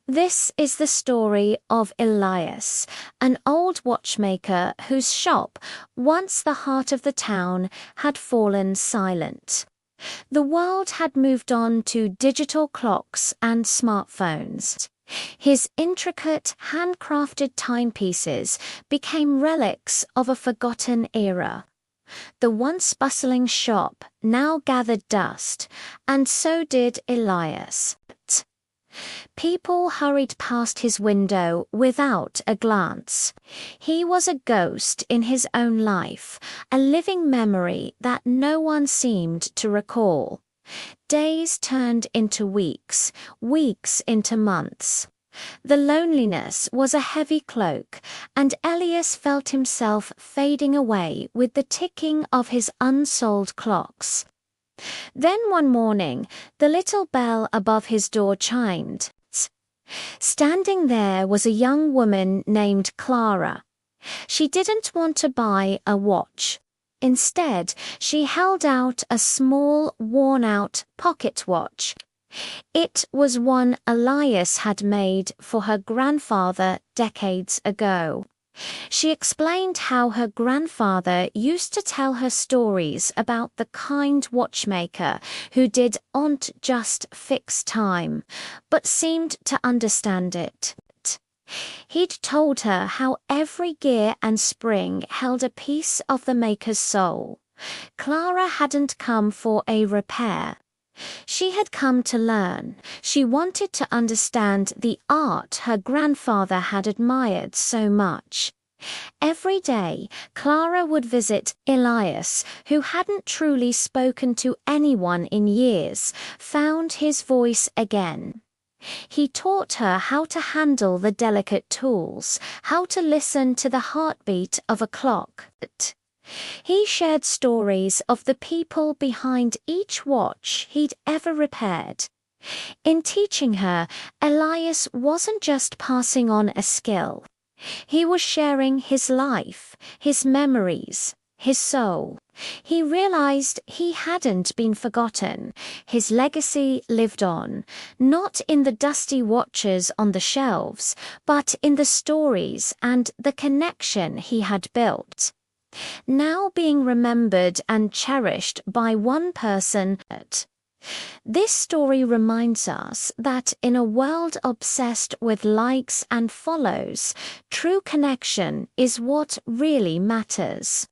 This is the story of Elias, an old watchmaker whose shop, once the heart of the town, had fallen silent. The world had moved on to digital clocks and smartphones. His intricate, handcrafted timepieces became relics of a forgotten era. The once bustling shop now gathered dust, and so did Elias. People hurried past his window without a glance. He was a ghost in his own life, a living memory that no one seemed to recall. Days turned into weeks, weeks into months. The loneliness was a heavy cloak, and Elias felt himself fading away with the ticking of his unsold clocks. Then one morning, the little bell above his door chimed. Standing there was a young woman named Clara. She didn't want to buy a watch. Instead, she held out a small, worn-out pocket watch. It was one Elias had made for her grandfather decades ago. She explained how her grandfather used to tell her stories about the kind watchmaker who didn't just fix time, but seemed to understand it. He'd told her how every gear and spring held a piece of the maker's soul. Clara hadn't come for a repair. She had come to learn. She wanted to understand the art her grandfather had admired so much. Every day, Clara would visit Elias, who hadn't truly spoken to anyone in years, found his voice again. He taught her how to handle the delicate tools, how to listen to the heartbeat of a clock. He shared stories of the people behind each watch he'd ever repaired. In teaching her, Elias wasn't just passing on a skill. He was sharing his life, his memories, his soul. He realized he hadn't been forgotten. His legacy lived on, not in the dusty watches on the shelves, but in the stories and the connection he had built. Now being remembered and cherished by one person. This story reminds us that in a world obsessed with likes and follows, true connection is what really matters.